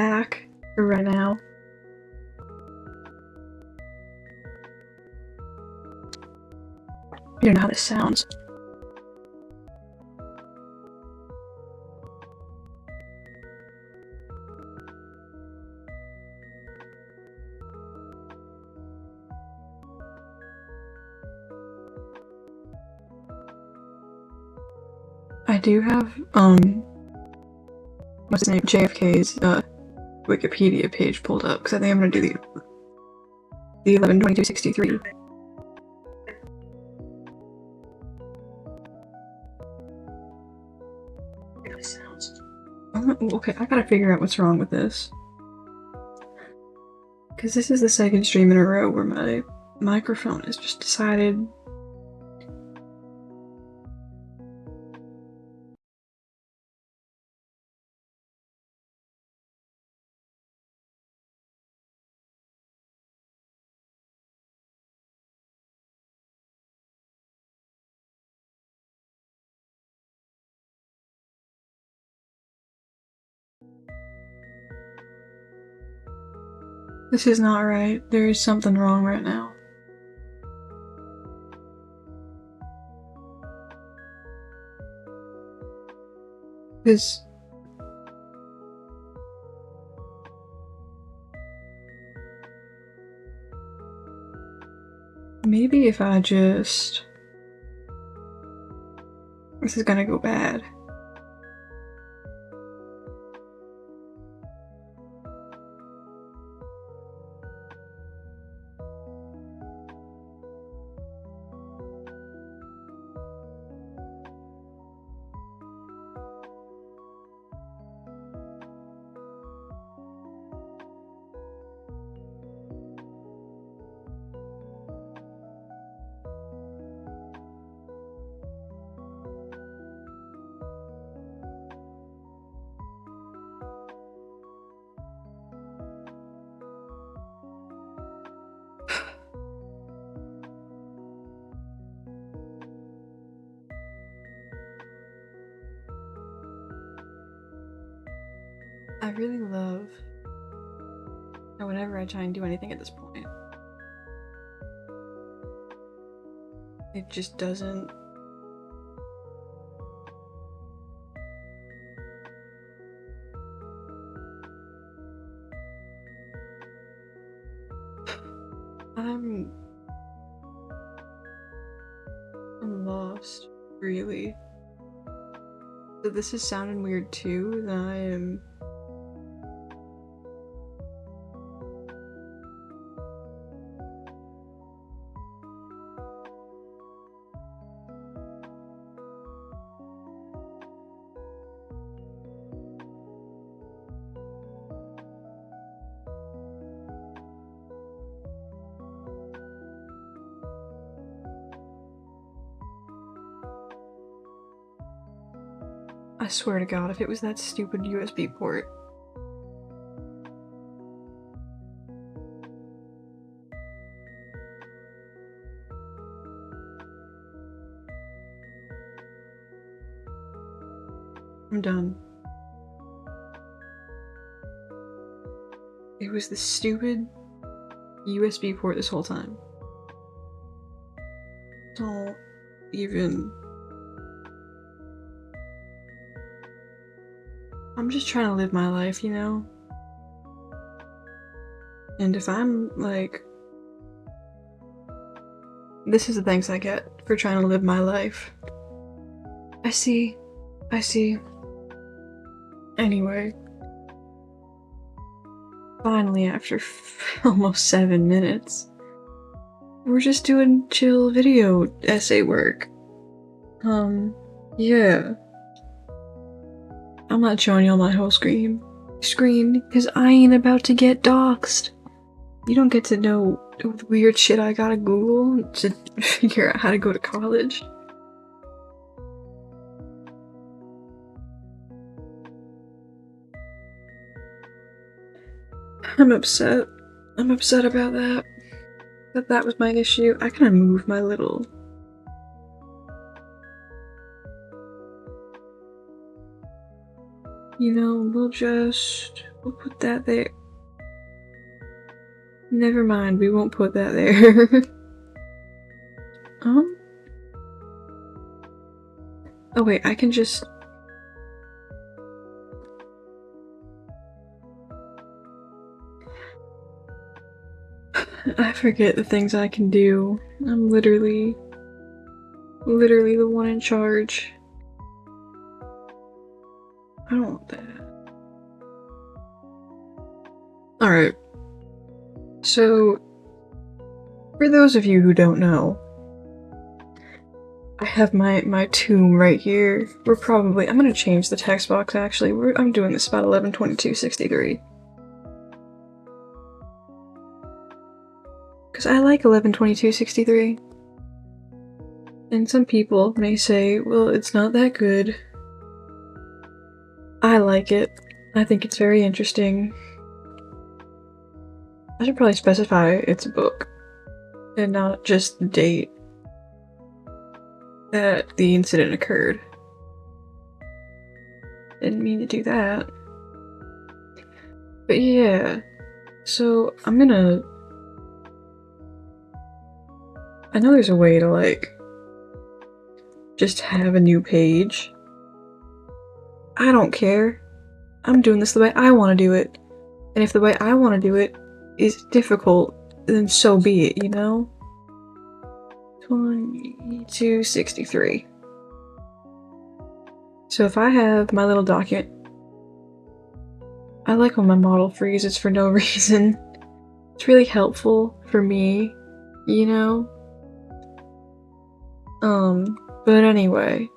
hack for right now. You don't know how this sounds. I do have, what's his name? JFK's, Wikipedia page pulled up, because I think I'm gonna do the 11/22/63. Okay, I gotta figure out what's wrong with this. Because this is the second stream in a row where my microphone has just decided. This is not right. There is something wrong right now. Because maybe if I just... This is gonna go bad. I really love that whenever I try and do anything at this point, it just doesn't. I'm lost, really. So this is sounding weird too, then I am... I swear to God, if it was that stupid USB port. I'm done. It was the stupid USB port this whole time. Don't even... I'm just trying to live my life, you know? And if I'm, like... This is the thanks I get for trying to live my life. I see. Anyway. Finally, after almost 7 minutes, we're just doing chill video essay work. Yeah. I'm not showing y'all my whole screen, because I ain't about to get doxxed. You don't get to know the weird shit I gotta Google to figure out how to go to college. I'm upset. I'm upset about that. That was my issue. I gotta move my little... You know, we'll put that there. Never mind, we won't put that there. Um. Oh wait, I can just... I forget the things I can do. I'm literally the one in charge. I don't want that. Alright. So, for those of you who don't know, I have my tomb right here. I'm gonna change the text box actually. I'm doing this about 11/22/63. Because I like 11/22/63. And some people may say, well, it's not that good. I like it. I think it's very interesting. I should probably specify it's a book, and not just the date that the incident occurred. Didn't mean to do that. But yeah, so I know there's a way to, like, just have a new page. I don't care. I'm doing this the way I want to do it. And if the way I want to do it is difficult, then so be it, you know? 22/63. So if I have my little document, I like when my model freezes for no reason. It's really helpful for me, you know? But anyway.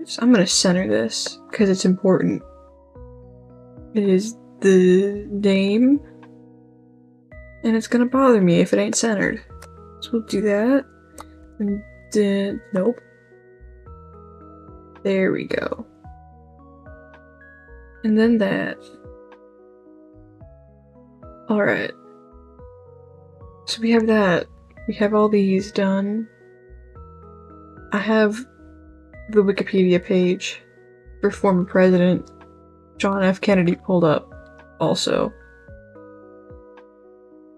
So I'm gonna center this, because it's important. It is the name, and it's gonna bother me if it ain't centered. So we'll do that. And then, nope. There we go. And then that. Alright. So we have that. We have all these done. I have the Wikipedia page for former President John F. Kennedy pulled up also.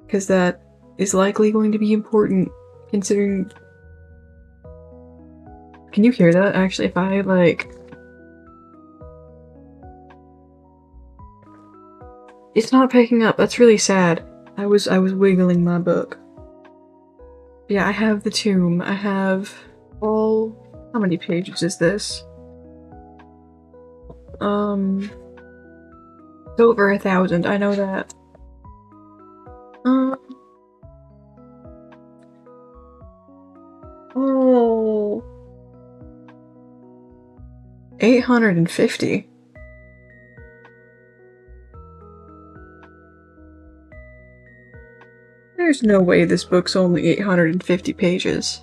Because that is likely going to be important, considering... Can you hear that? Actually, if I, like... It's not picking up. That's really sad. I was wiggling my book. Yeah, I have the tomb. I have all... How many pages is this? It's over 1,000. I know that. Oh. 850. There's no way this book's only 850 pages.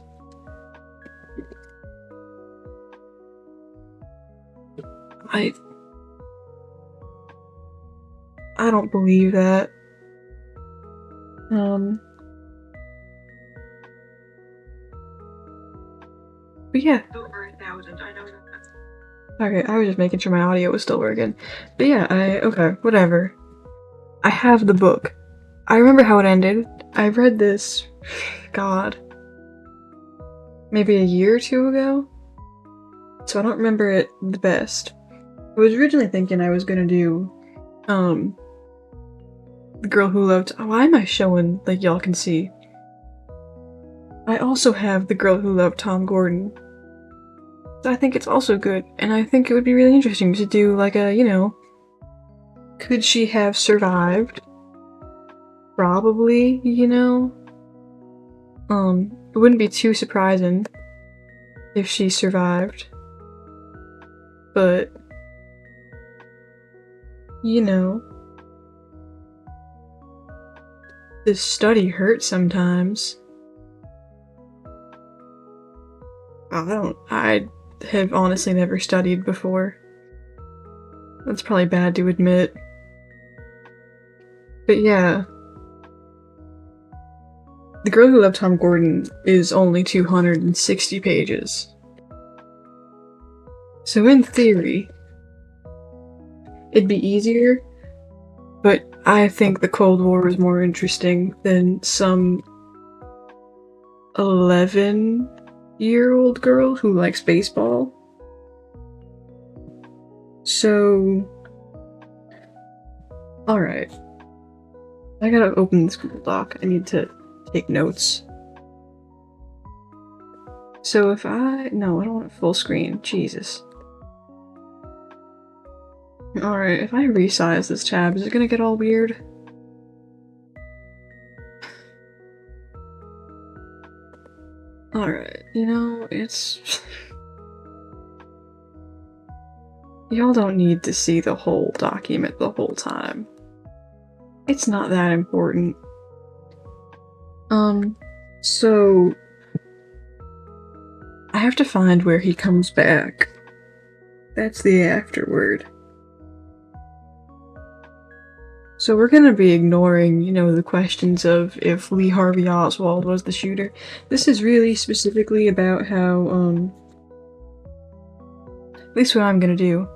I don't believe that. But yeah. Over 1,000, I know that. Okay, I was just making sure my audio was still working. But yeah, okay, whatever. I have the book. I remember how it ended. I read this, God, maybe a year or two ago? So I don't remember it the best. I was originally thinking I was gonna do, The Girl Who Loved... Why am I showing, like, y'all can see? I also have The Girl Who Loved Tom Gordon. I think it's also good, and I think it would be really interesting to do, like, a, you know... Could she have survived? Probably, you know? It wouldn't be too surprising if she survived. But... You know... This study hurts sometimes. I have honestly never studied before. That's probably bad to admit. But yeah. The Girl Who Loved Tom Gordon is only 260 pages. So in theory, it'd be easier. But I think the Cold War was more interesting than some 11-year-old girl who likes baseball. So, alright. I gotta open this Google Doc. I need to take notes. So if no, I don't want it full screen. Jesus. Alright, if I resize this tab, is it gonna get all weird? Alright, you know, it's... Y'all don't need to see the whole document the whole time. It's not that important. So... I have to find where he comes back. That's the afterword. So we're gonna be ignoring, you know, the questions of if Lee Harvey Oswald was the shooter. This is really specifically about how, at least what I'm gonna do,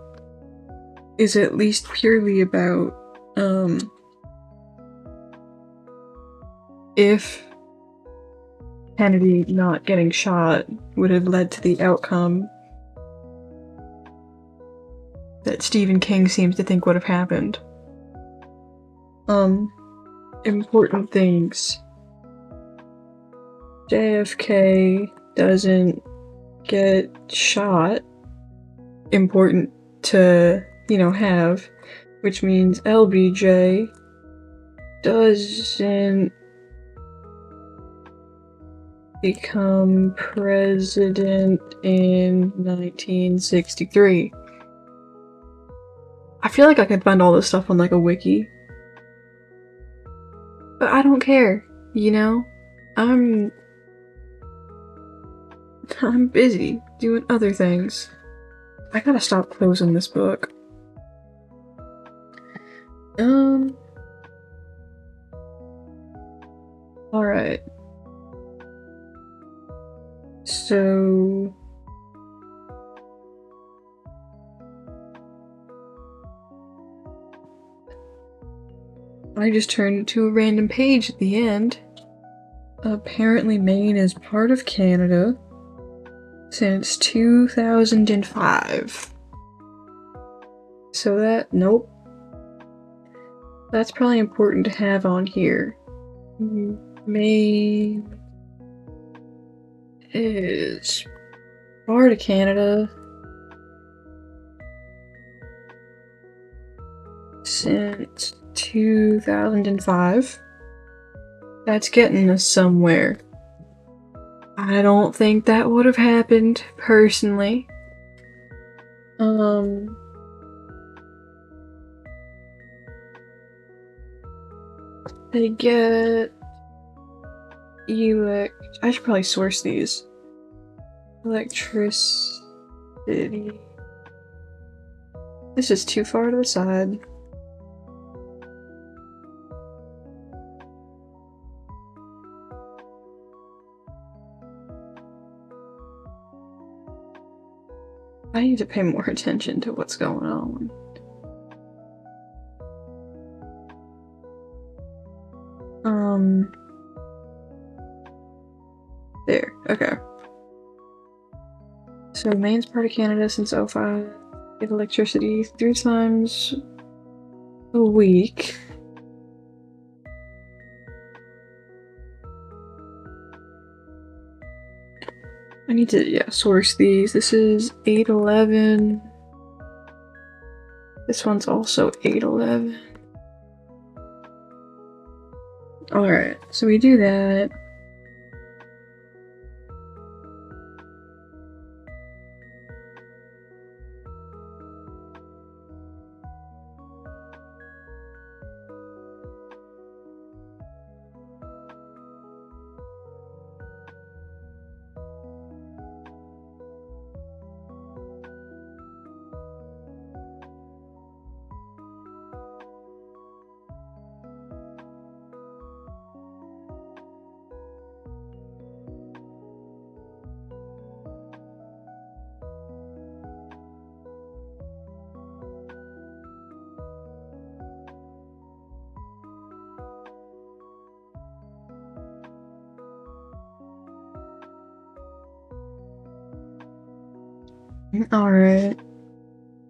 is at least purely about, if Kennedy not getting shot would have led to the outcome that Stephen King seems to think would have happened. Important things. JFK doesn't get shot. Important to, you know, have. Which means LBJ doesn't become president in 1963. I feel like I could find all this stuff on like a wiki. But I don't care, you know? I'm busy doing other things. I gotta stop closing this book. Alright. So... I just turned to a random page at the end. Apparently Maine is part of Canada since 2005. So that, nope. That's probably important to have on here. Maine is part of Canada since 2005. That's getting us somewhere. I don't think that would have happened, personally. They get... I should probably source these. Electricity... This is too far to the side. I need to pay more attention to what's going on. There, okay. So Maine's part of Canada since 2005. Get electricity 3 times a week. I need to, yeah, source these. This is 811. This one's also 811. Alright, so we do that. Alright.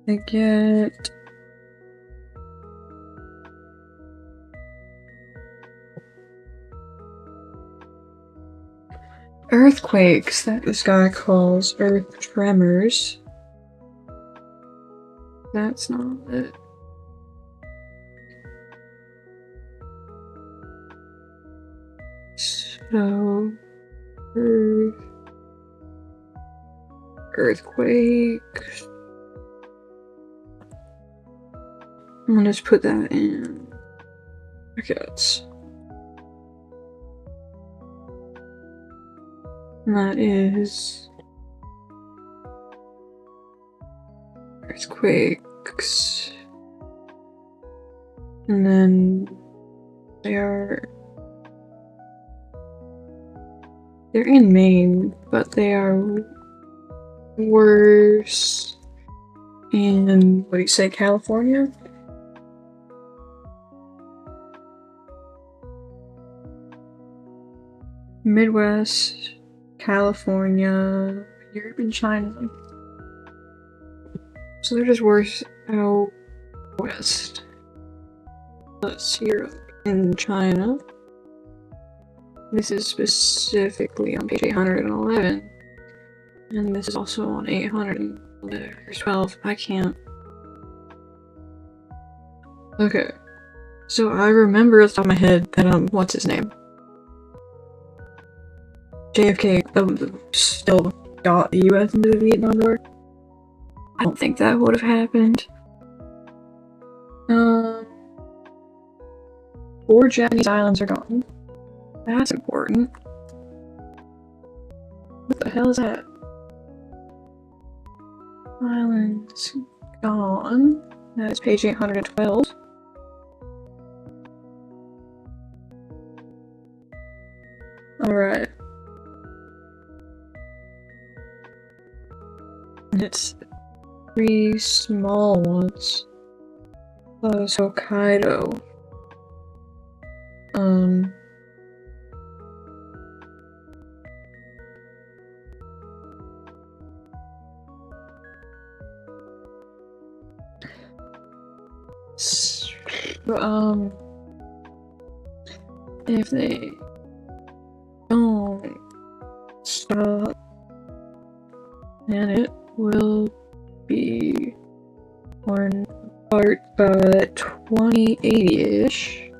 I get... earthquakes that this guy calls earth tremors. That's not it. So, earthquakes. I'm gonna just put that in. Brackets. And that is earthquakes. And then they're in Maine, but they are worse in, what do you say, California? Midwest, California, Europe, and China. So they're just worse out west. Plus Europe and China. This is specifically on page 811. And this is also on 812. I can't. Okay. So I remember off the top of my head that, what's his name? JFK still got the US into the Vietnam War. I don't think that would have happened. 4 Japanese islands are gone. That's important. What the hell is that? Islands gone. That is page 812. Alright. And it's 3 small ones. Plus Hokkaido. If they don't stop, then it will be torn apart by 2080-ish.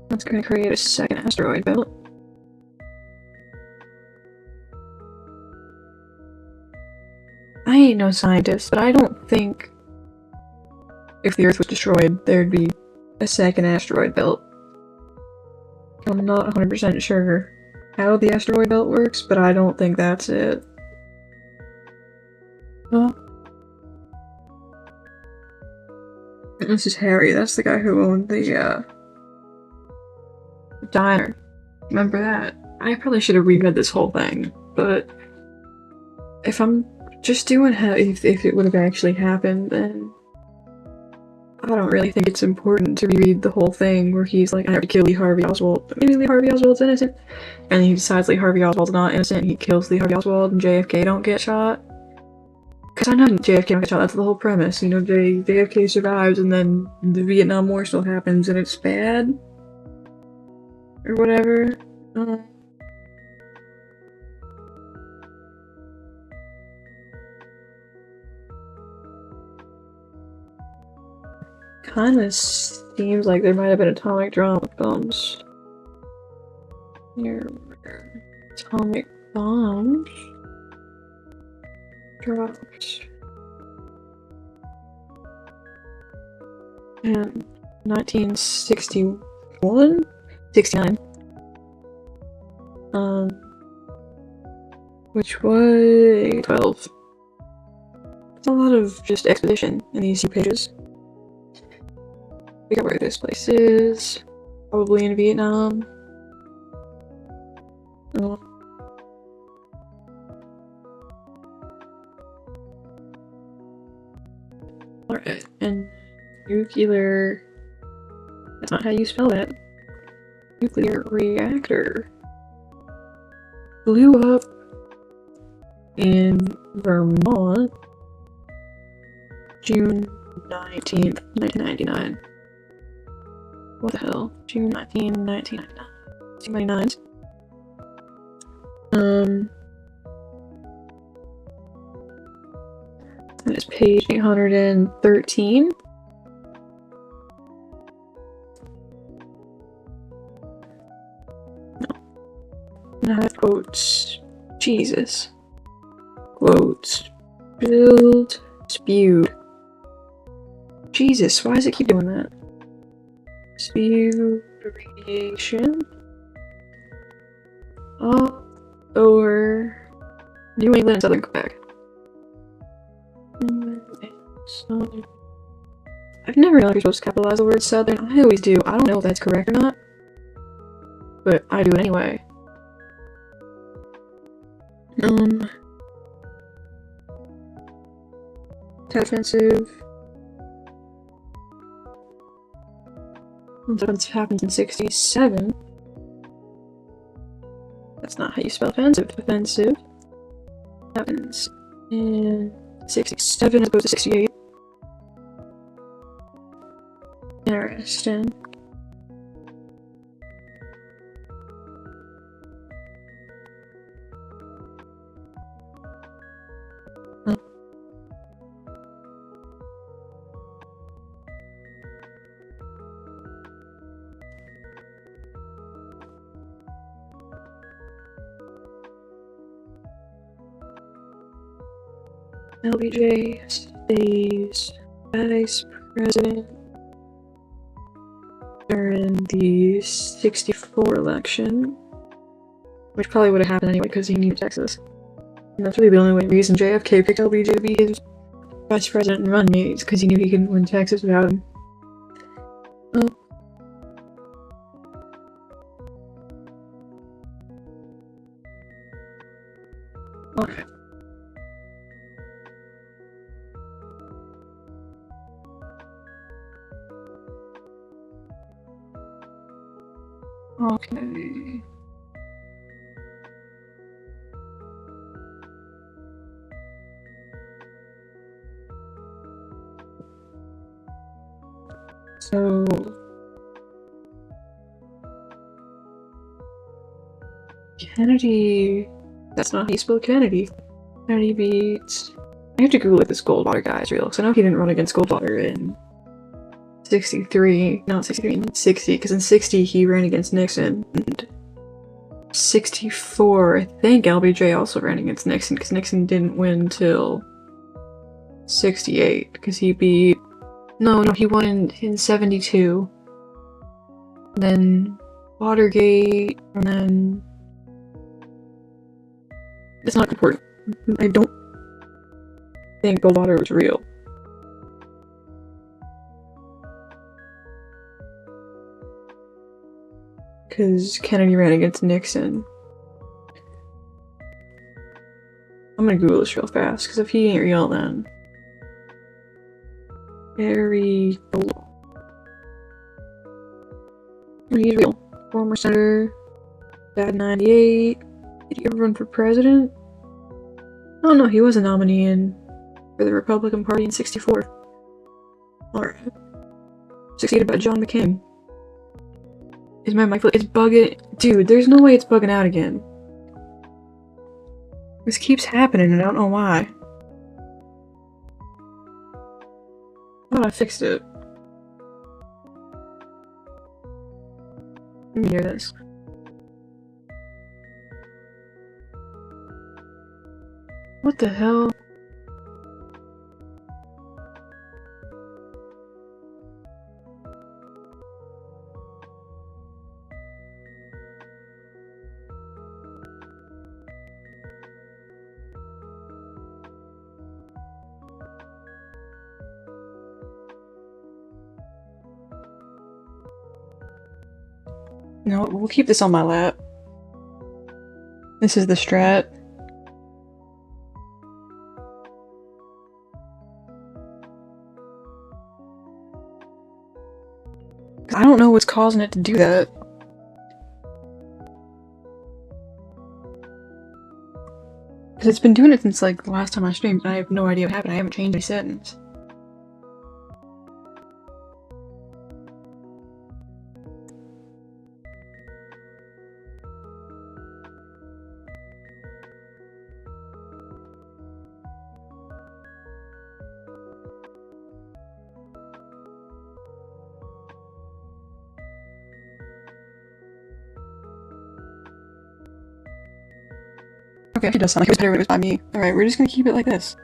That's gonna create a second asteroid belt. I ain't no scientist, but I don't think if the Earth was destroyed, there'd be a second asteroid belt. I'm not 100% sure how the asteroid belt works, but I don't think that's it. Huh? This is Harry, that's the guy who owned the diner. Remember that? I probably should have reread this whole thing, but if I'm just doing how if it would have actually happened, then I don't really think it's important to reread the whole thing where he's like, I have to kill Lee Harvey Oswald, but maybe Lee Harvey Oswald's innocent. And he decides Lee Harvey Oswald's not innocent, he kills Lee Harvey Oswald and JFK don't get shot. Because I know JFK don't get shot, that's the whole premise, you know, JFK survives and then the Vietnam War still happens and it's bad? Or whatever. Kinda seems like there might have been atomic bombs. Here, atomic bombs dropped in 1961? 69. Which was 12. It's a lot of just exposition in these few pages. Figure out where this place is. Probably in Vietnam. Oh. Alright, and nuclear. That's not how you spell that. nuclear reactor blew up in Vermont, June 19th, 1999. What the hell? June 19th, 1999. That is page 813. And I have quotes. Jesus. Quotes. Spilled. Spewed. Jesus, why does it keep doing that? Spewed radiation. All over New England and Southern Quebec. I've never known if you're supposed to capitalize the word Southern. I always do. I don't know if that's correct or not, but I do it anyway. Attack offensive. That happens in 67. That's not how you spell offensive. Offensive happens in 67 as opposed to 68. Interesting. LBJ stays vice president during the 64 election, which probably would have happened anyway because he needed Texas. And that's really the only reason JFK picked LBJ to be his vice president and run mate, because he knew he couldn't win Texas without him. Okay. Okay. So Kennedy, that's not how you spell Kennedy. Kennedy beats, I have to Google if this Goldwater guy is real, because I know he didn't run against Goldwater in 63, not 63, in 60, because in 60 he ran against Nixon, and 64, I think LBJ also ran against Nixon, because Nixon didn't win till 68, because he beat, no, he won in 72, then Watergate, and then, it's not important. I don't think Goldwater was real. Because Kennedy ran against Nixon. I'm gonna Google this real fast, because if he ain't real, then Harry Goldwater. He's real. Former senator. Died in 98. Did he ever run for president? Oh no, he was a nominee for the Republican Party in 64. Alright. Succeeded by John McCain. Is my mic? It's bugging. Dude, there's no way it's bugging out again. This keeps happening and I don't know why. I thought I fixed it. Let me hear this. What the hell? No, we'll keep this on my lap. This is the strat. I don't know what's causing it to do that. Because it's been doing it since like the last time I streamed, and I have no idea what happened. I haven't changed any settings. Okay, it does sound like it was better when it was by me. Alright, we're just gonna keep it like this.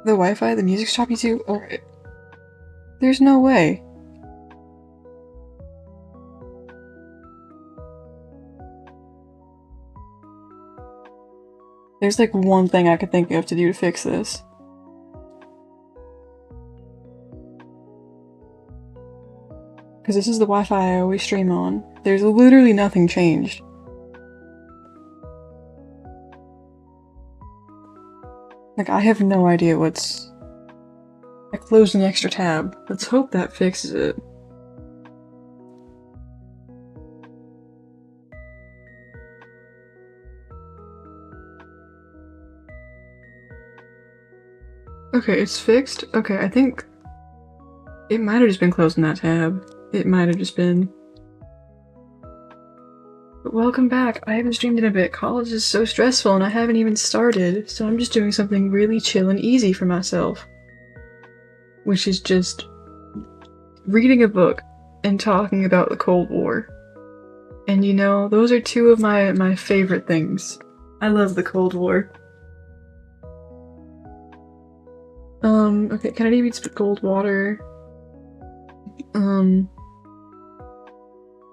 The Wi-Fi, the music's choppy too? Alright. There's no way. There's like one thing I could think of to do to fix this. Because this is the Wi-Fi I always stream on. There's literally nothing changed. Like, I have no idea what's... I closed an extra tab. Let's hope that fixes it. Okay, it's fixed. Okay, I think... It might have just been closing that tab. It might have just been. But welcome back. I haven't streamed in a bit. College is so stressful and I haven't even started, so I'm just doing something really chill and easy for myself. Which is just reading a book and talking about the Cold War. And you know, those are two of my favorite things. I love the Cold War. Okay, Kennedy beats Goldwater.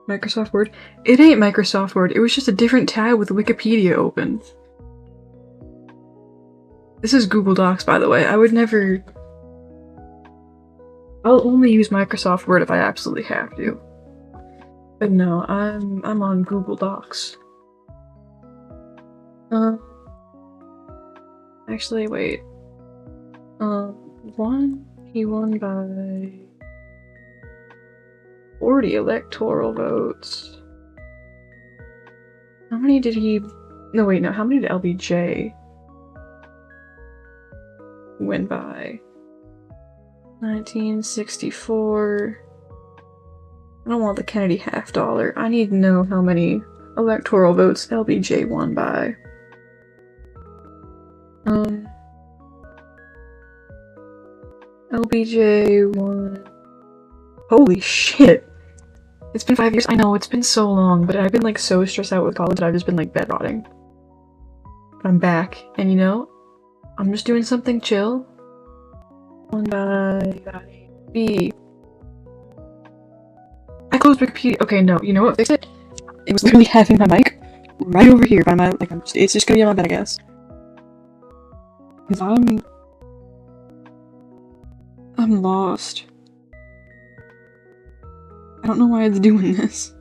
Microsoft Word? It ain't Microsoft Word, it was just a different tab with Wikipedia open. This is Google Docs, by the way. I would never... I'll only use Microsoft Word if I absolutely have to. But no, I'm on Google Docs. Actually, wait. He won by 40 electoral votes. How many did he... No, wait, no. How many did LBJ win by? 1964. I don't want the Kennedy half dollar. I need to know how many electoral votes LBJ won by. LBJ won... Holy shit! It's been 5 years. I know, it's been so long, but I've been like so stressed out with college that I've just been like bed rotting. But I'm back, and you know, I'm just doing something chill. Won by B. I closed Wikipedia. Okay, no, you know what fixed it? It was literally having my mic right over here by my, like, it's just gonna be on my bed, I guess. Because I'm lost. I don't know why it's doing this.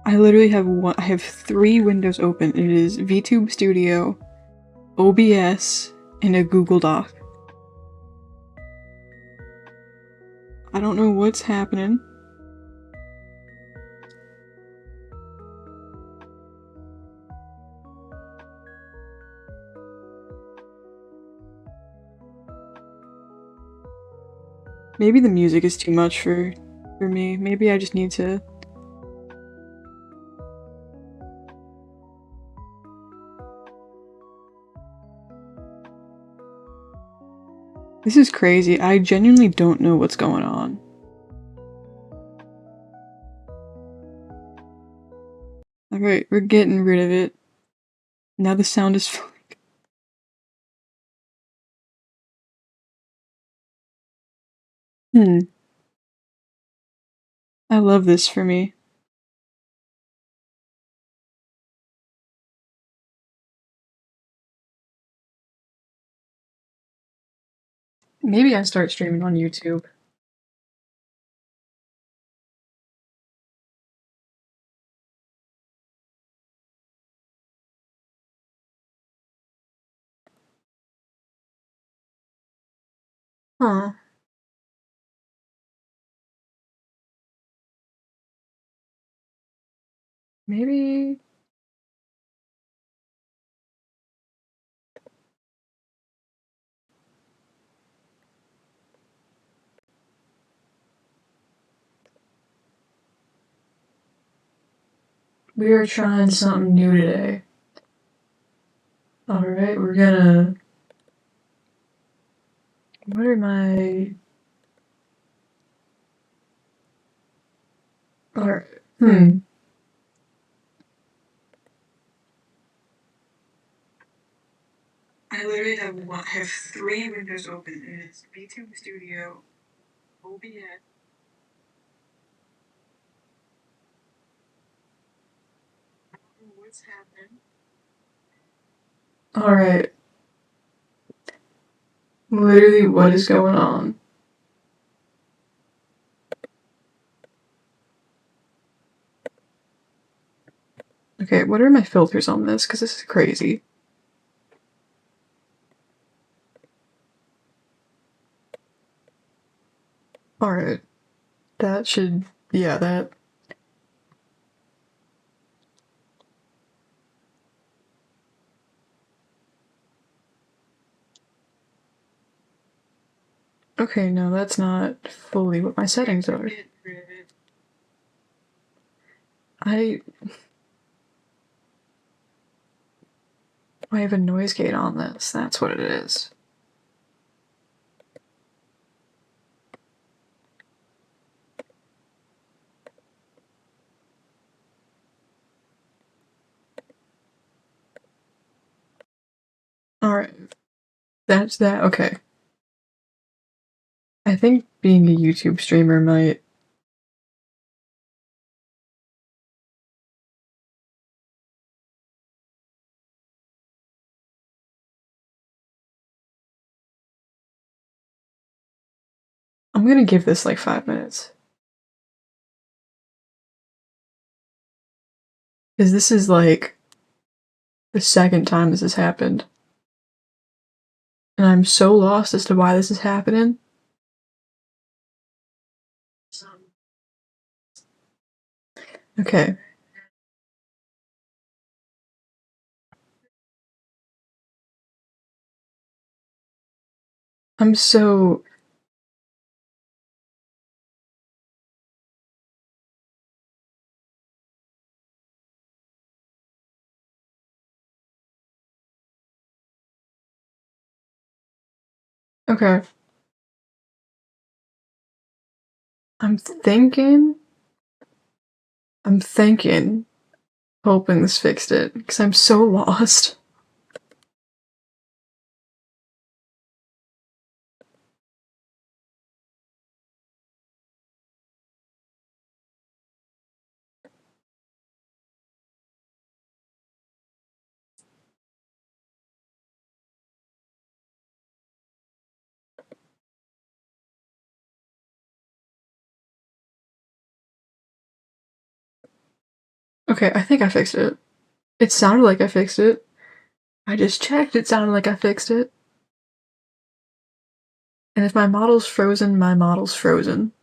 I literally have one. I have 3 windows open. It is VTube Studio, OBS, and a Google Doc. I don't know what's happening. Maybe the music is too much for me. Maybe I just need to. This is crazy. I genuinely don't know what's going on. Alright, we're getting rid of it. Now the sound is fine. I love this for me. Maybe I start streaming on YouTube. Huh. Maybe. We are trying something new today. Alright, we're gonna. What are my. Alright. I literally have 3 windows open, and it's VTube Studio, OBS. I don't know what's happening. Alright. Literally, what is going on? Okay, what are my filters on this? Because this is crazy. Alright. That should. Yeah, that. Okay, no, that's not fully what my settings are. I have a noise gate on this. That's what it is. Alright. That's that. Okay. I think being a YouTube streamer might. I'm gonna give this like 5 minutes. Because this is like the second time this has happened. And I'm so lost as to why this is happening. Okay. I'm so. Okay. I'm thinking. I'm thinking. Hoping this fixed it. Because I'm so lost. Okay, I think I fixed it. It sounded like I fixed it. I just checked, it sounded like I fixed it. And if my model's frozen, my model's frozen.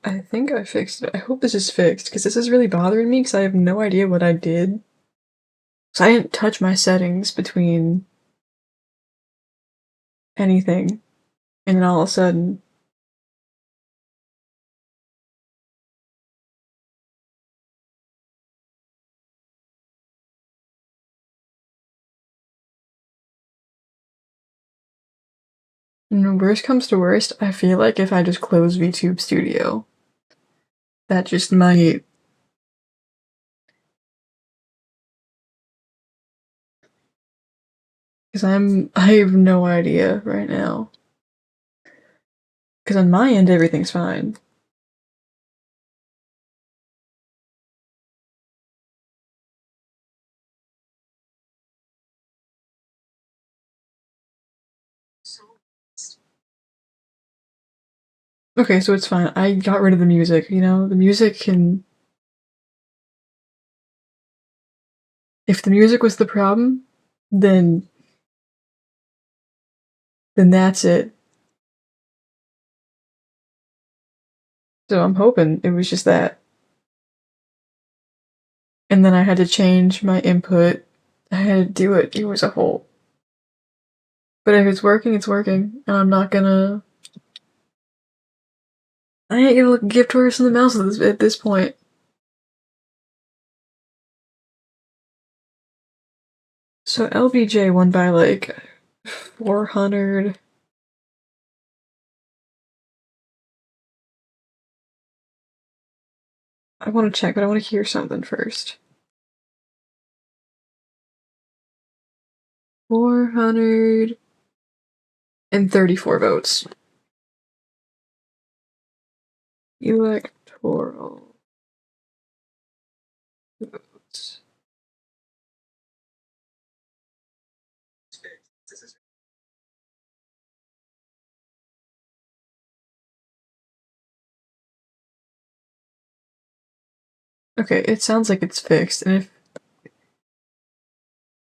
I think I fixed it. I hope this is fixed, because this is really bothering me, because I have no idea what I did. So I didn't touch my settings between anything, and then all of a sudden... And worst comes to worst, I feel like if I just close VTube Studio, that just might... Because I have no idea right now. Because on my end, everything's fine. Okay, so it's fine. I got rid of the music, you know? The music can... If the music was the problem, then... then that's it. So I'm hoping it was just that. And then I had to change my input. I had to do it. It was a whole... But if it's working, it's working. And I'm not gonna... I ain't gonna give Taurus the mouse at this point. So LBJ won by like 400. I want to check, but I want to hear something first. 434 votes. Electoral votes. Okay, it sounds like it's fixed, and if...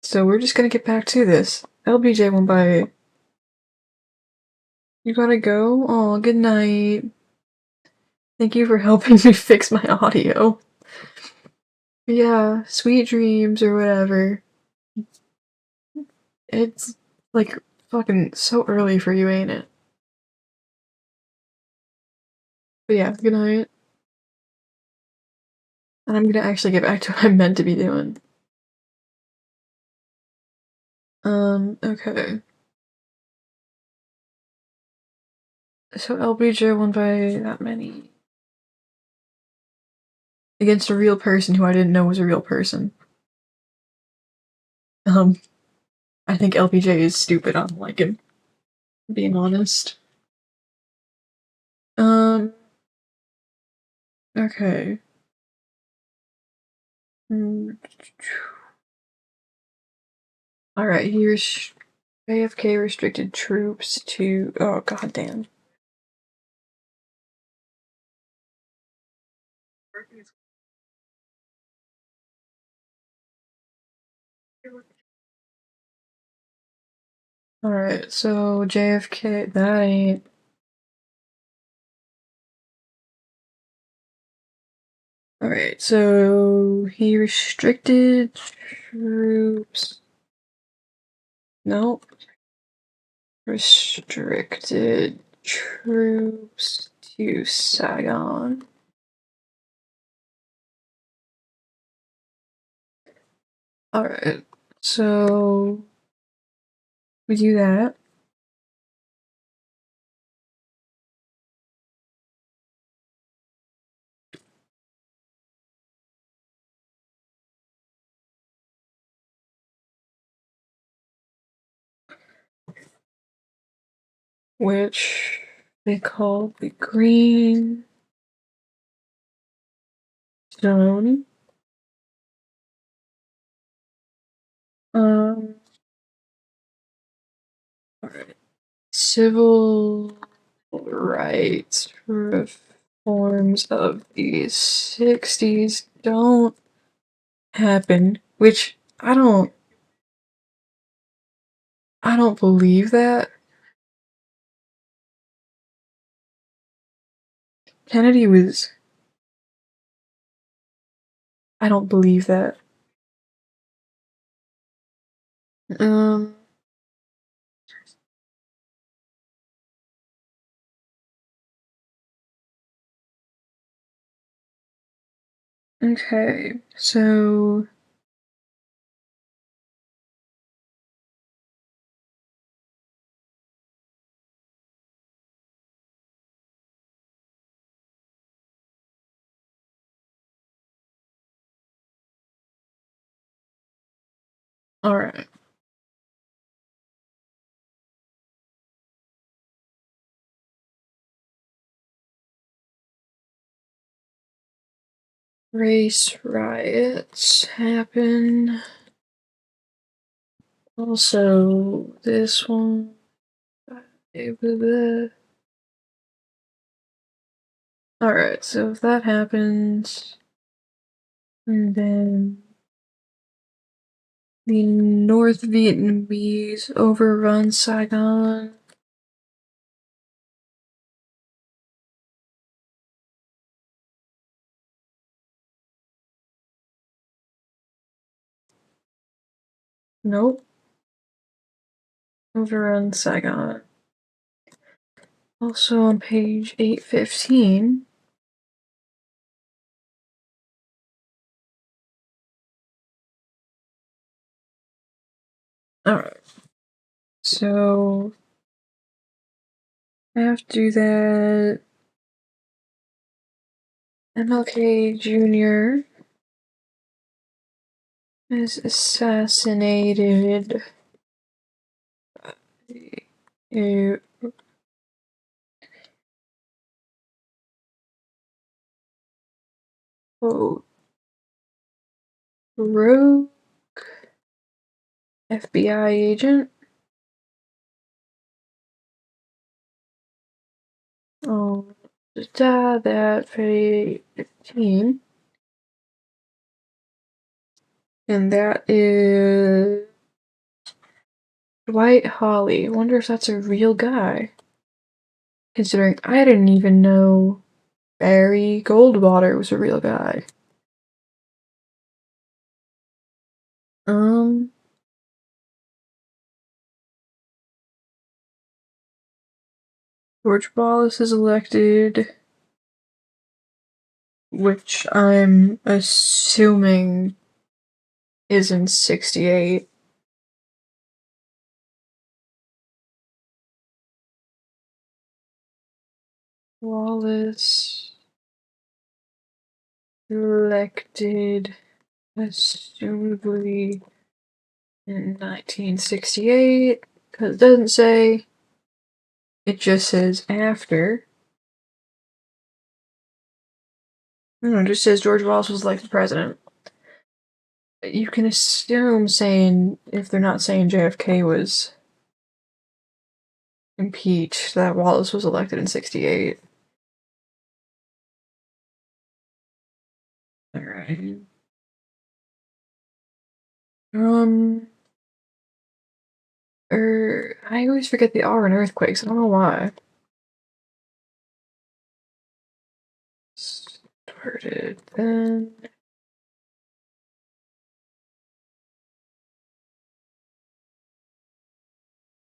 So we're just gonna get back to this. LBJ won by... You gotta go? Oh, good night. Thank you for helping me fix my audio. Yeah, sweet dreams or whatever. It's like fucking so early for you, ain't it? But yeah, good night. And I'm gonna actually get back to what I'm meant to be doing. Okay. So LBJ won by that many. Against a real person who I didn't know was a real person. I think LBJ is stupid. I don't like him. Being honest. Um, okay. Alright, here's AFK restricted troops to... Oh, goddamn. Alright, so JFK, that ain't... Alright, so he restricted troops... Nope. Restricted troops to Saigon. Alright, so we do that. which they call the Green Zone. Alright. Civil rights reforms of the 60s don't happen, which I don't believe that. Kennedy was I don't believe that. Um okay, so alright. Race riots happen. Also, this one. Alright, so if that happens, and then the North Vietnamese overrun Saigon. Nope. Overrun Saigon. Also on page 815. Alright. So after that, MLK Jr. is assassinated. A quote, rogue FBI agent. That February 15. And that is Dwight Hawley. I wonder if that's a real guy. Considering I didn't even know Barry Goldwater was a real guy. Um, George Wallace is elected, which I'm assuming is in 68. Wallace elected, assumably in 1968, because it doesn't say, it just says after. No, it just says George Wallace was elected president. You can assume saying, if they're not saying JFK was impeached, that Wallace was elected in 68. Alright. Um, I always forget the R in earthquakes, I don't know why. Started then.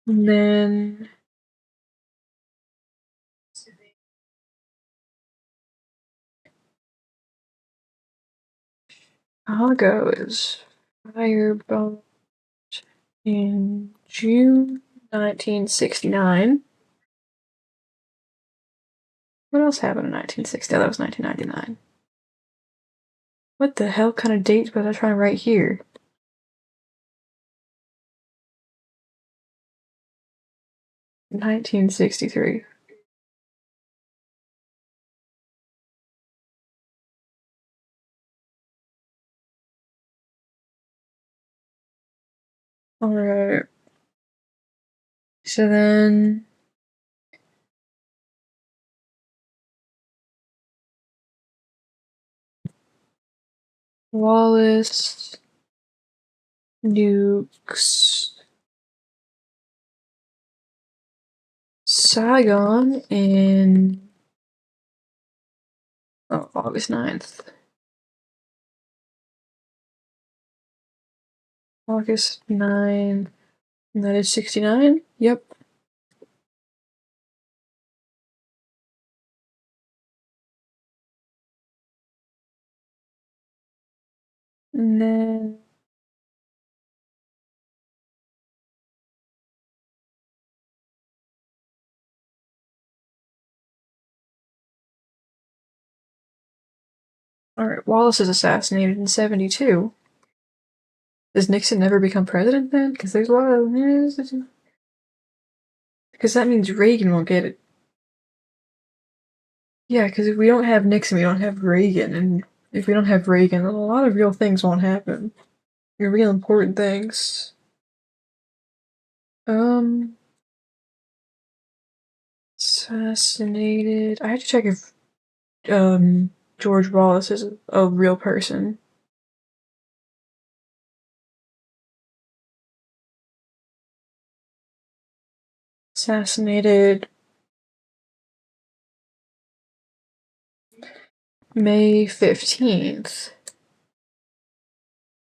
And then Chicago is firebombed in June 1969. What else happened in 1960? That was 1999. What the hell kind of dates was I trying to write here? 1963. Alright. So then Wallace nukes Saigon in August 9th. August 9th. And that is 69? Yep. And then alright, Wallace is assassinated in 72. Does Nixon never become president then? Because there's a lot of because that means Reagan won't get it. Yeah, because if we don't have Nixon, we don't have Reagan, and if we don't have Reagan, then a lot of real things won't happen. Real important things. Assassinated. I have to check if George Wallace is a real person. Assassinated May 15th,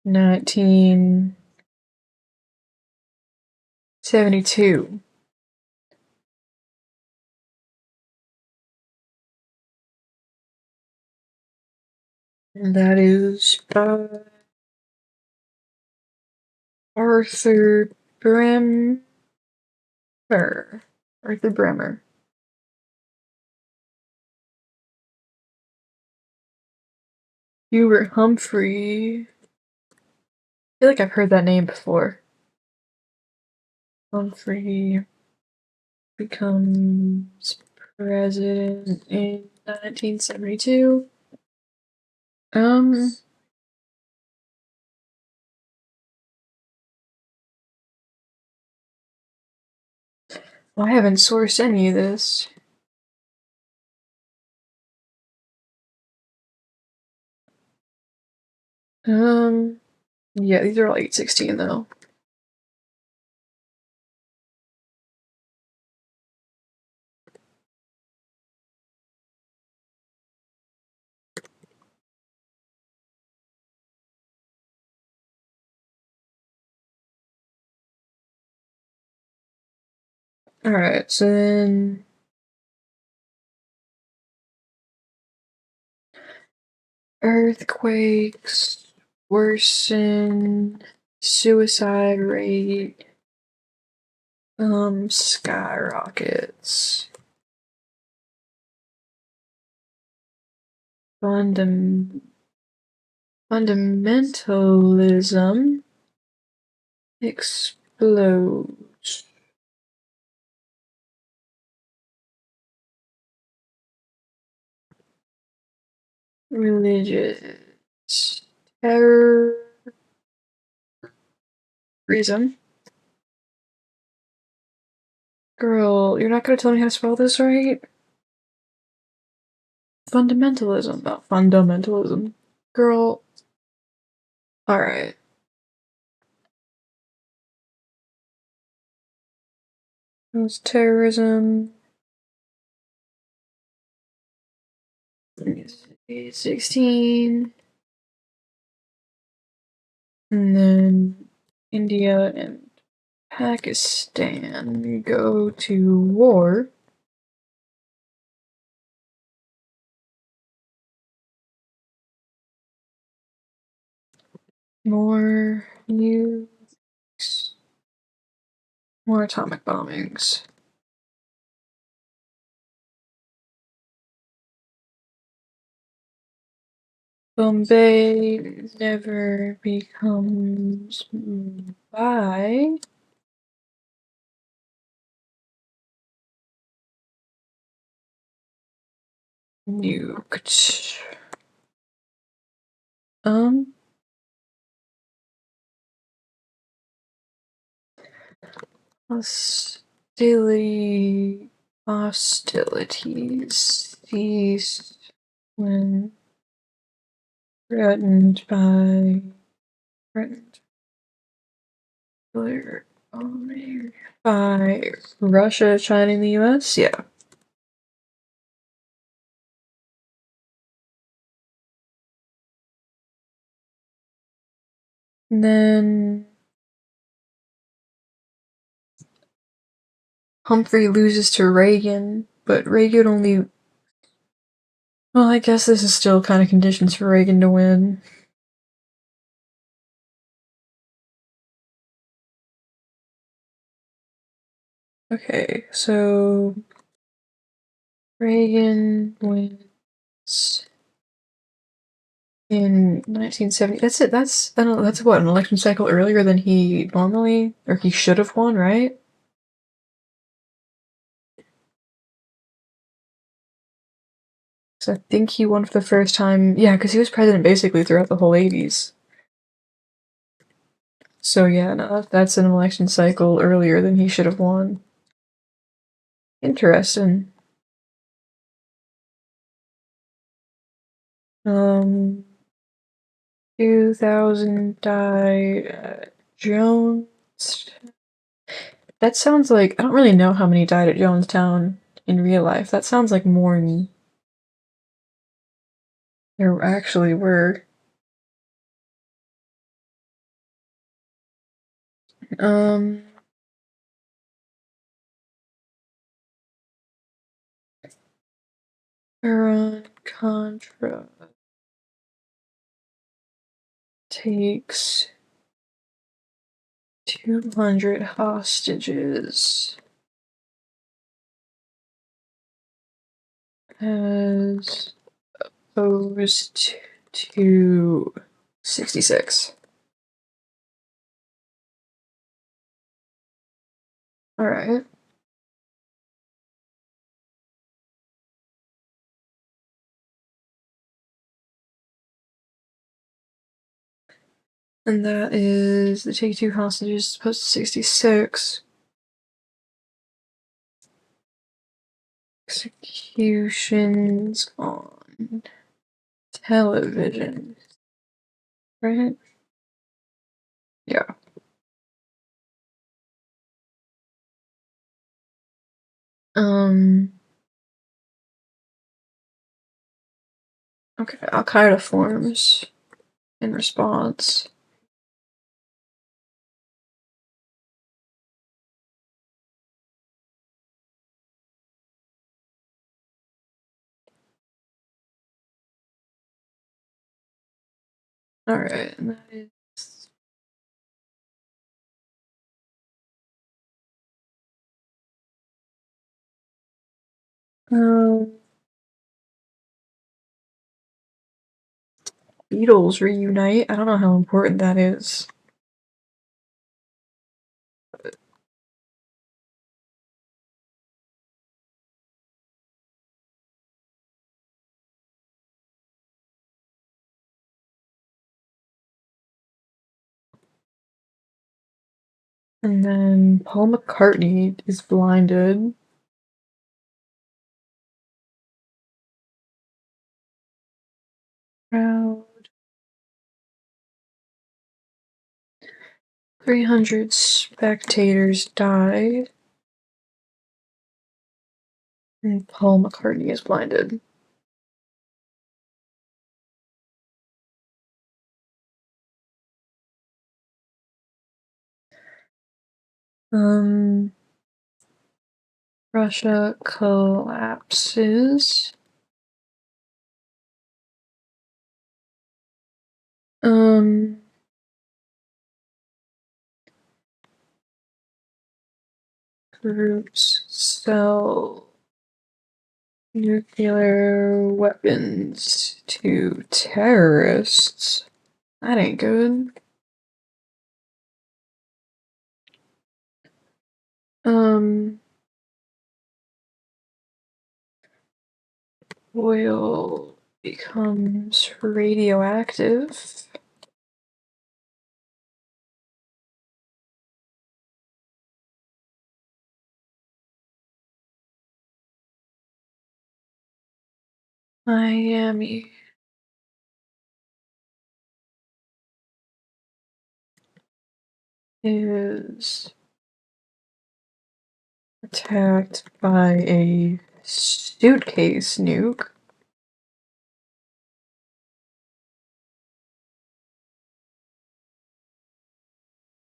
1972. And that is Arthur Bremer. Arthur Bremer. Hubert Humphrey. I feel like I've heard that name before. Humphrey becomes president in 1972. Well, I haven't sourced any of this. Yeah, these are all 816 though. Alright, so then earthquakes worsen, suicide rate skyrockets. Fundamentalism explodes. Religious terrorism. Girl, you're not gonna tell me how to spell this right? Fundamentalism, not fundamentalism. Girl. Alright. It was terrorism. 16. And then India and Pakistan go to war. More nukes. More atomic bombings. Bombay never becomes Mumbai. nuked. Hostilities ceased when threatened by Russia, China, and the US? Yeah. And then Humphrey loses to Reagan, but Reagan only. Well, I guess this is still kind of conditions for Reagan to win. Okay, so Reagan wins in 1970. That's it. I don't know, that's what, an election cycle earlier than he normally, or he should have won, right? So I think he won for the first time. Yeah, because he was president basically throughout the whole 80s. So yeah, no, that's an election cycle earlier than he should have won. Interesting. 2000 died Jones. That sounds like, I don't really know how many died at Jonestown in real life. That sounds like more than there actually were. Um, Iran-Contra takes 200 hostages as opposed to 66. Alright. And that is the take two hostages as opposed to 66. Executions on television. Right? Yeah. Okay, Al Qaeda forms in response. Alright, and that is. Beatles reunite. I don't know how important that is. And then Paul McCartney is blinded. Crowd. 300 spectators died. And Paul McCartney is blinded. Russia collapses. Groups sell nuclear weapons to terrorists. That ain't good. oil becomes radioactive. Miami is attacked by a suitcase nuke.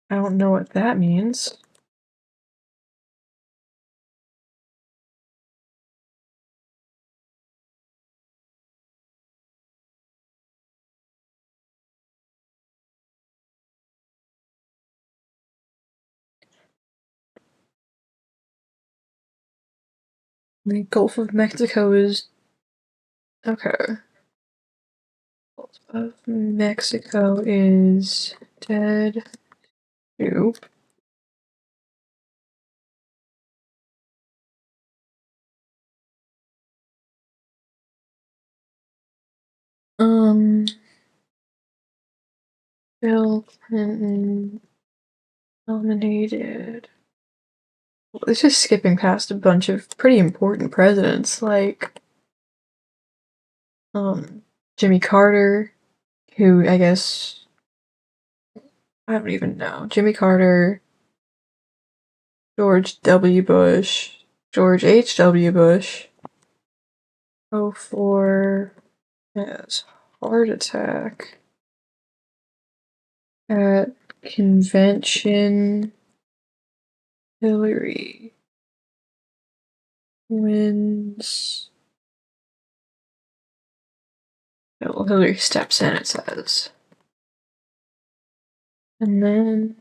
I don't know what that means. The Gulf of Mexico is okay. Gulf of Mexico is dead. Nope. Bill Clinton nominated. Well, it's just skipping past a bunch of pretty important presidents, like Jimmy Carter, who I guess I don't even know. Jimmy Carter, George W. Bush, George H.W. Bush. 04 has heart attack at convention. Hillary wins. No, Hillary steps in, it says. And then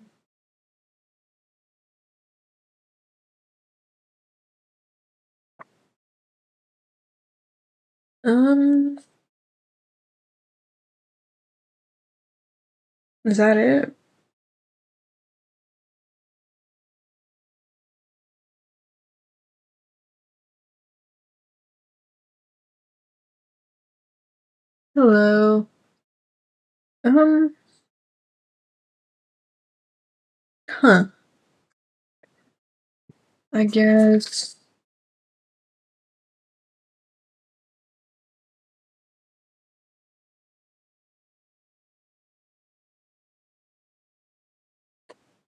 is that it? Hello. Um, huh. I guess.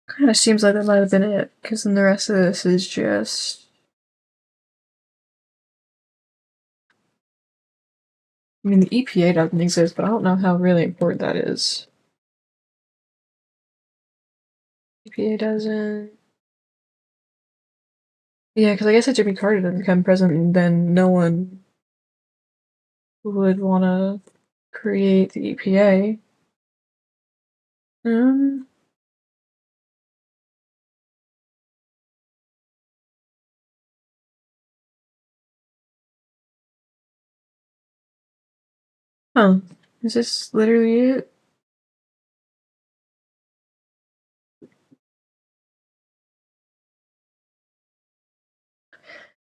Kind of seems like that might have been it, because then the rest of this is just. I mean, the EPA doesn't exist, but I don't know how really important that is. EPA doesn't. Yeah, because I guess if Jimmy Carter didn't become president, then no one would want to create the EPA. Um, huh. Is this literally it?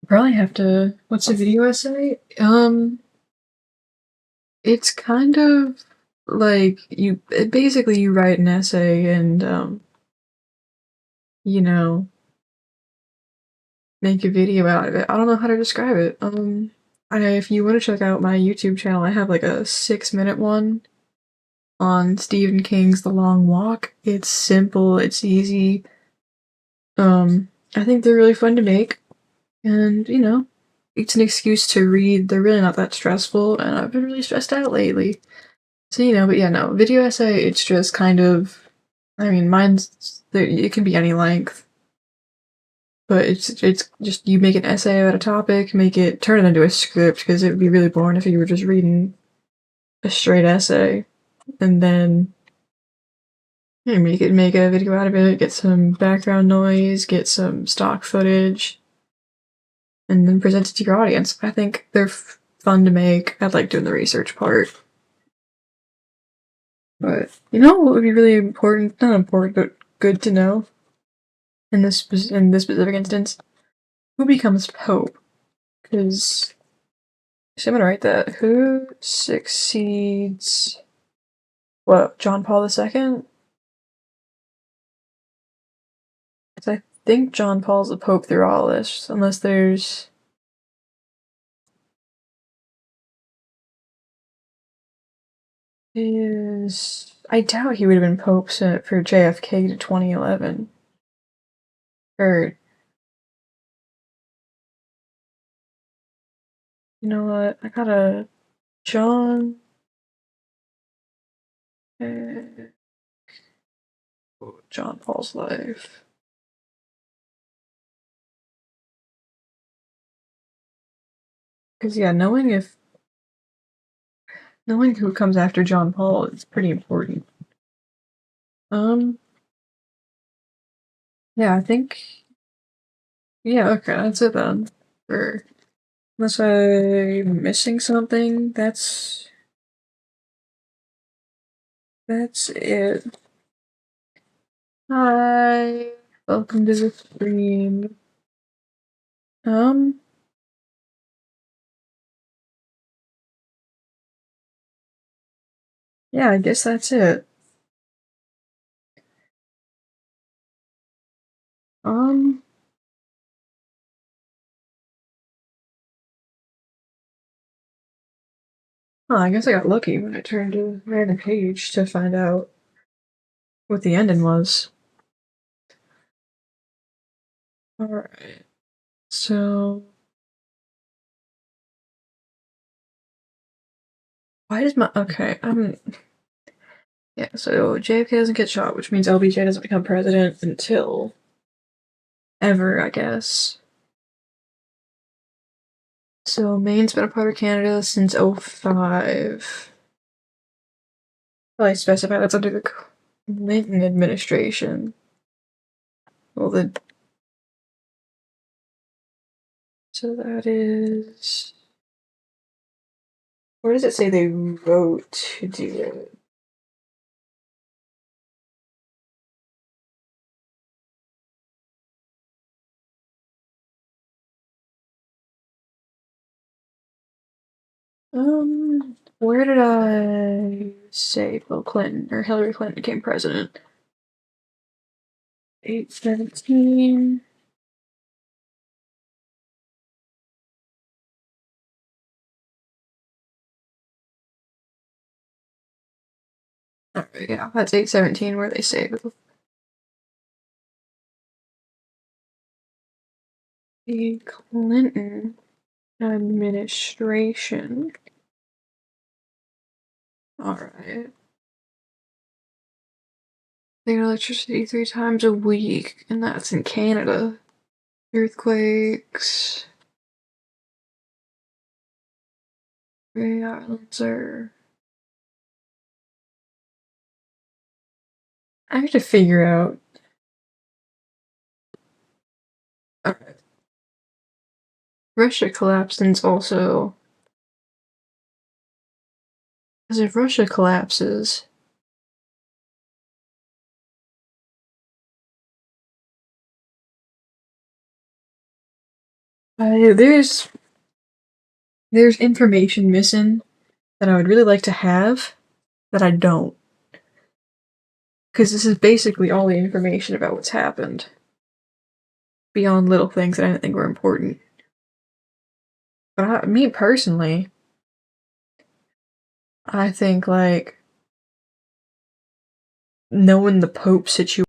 Probably have to. What's the video essay? It's kind of like basically you write an essay and you know, make a video out of it. I don't know how to describe it. If you want to check out my YouTube channel, I have like a 6-minute one on Stephen King's The Long Walk. It's simple, it's easy. I think they're really fun to make, and it's an excuse to read. They're really not that stressful, and I've been really stressed out lately. So, but yeah, no, video essay, it's just kind of, I mean, it can be any length, but it's just, you make an essay about a topic, turn it into a script, because it would be really boring if you were just reading a straight essay, and then make a video out of it, get some background noise, get some stock footage, and then present it to your audience. I think they're fun to make. I like doing the research part. But what would be really important, not important, but good to know in this specific instance? Who becomes Pope? Because So I'm gonna write that. Who succeeds what, John Paul II? Because I think John Paul's the Pope through all this, unless there's is I doubt he would have been Pope for JFK to 2011. Or you know what? I got a John. Uh, John Paul's life. Because yeah, knowing who comes after John Paul is pretty important. Um, yeah, I think yeah, okay, that's it then. For unless I'm missing something, that's it. Hi, welcome to the stream. Um, yeah, I guess that's it. Um, I guess I got lucky when I turned to a random page to find out what the ending was. Alright, so why does my okay? Yeah. So JFK doesn't get shot, which means LBJ doesn't become president until ever, I guess. So Maine's been a part of Canada since 05. Well, I specify that's under the Clinton administration. Well, so that is. Where does it say they vote to do it? Where did I say Bill Clinton or Hillary Clinton became president? 817. Alright, yeah, that's 817 where they say the Clinton administration. Alright. They get electricity 3 times a week, and that's in Canada. Earthquakes. The islands are. I have to figure out. Alright. Russia collapsed and it's also. Because if Russia collapses. There's information missing that I would really like to have that I don't. Because this is basically all the information about what's happened. Beyond little things that I didn't think were important. But me personally, I think like knowing the Pope situation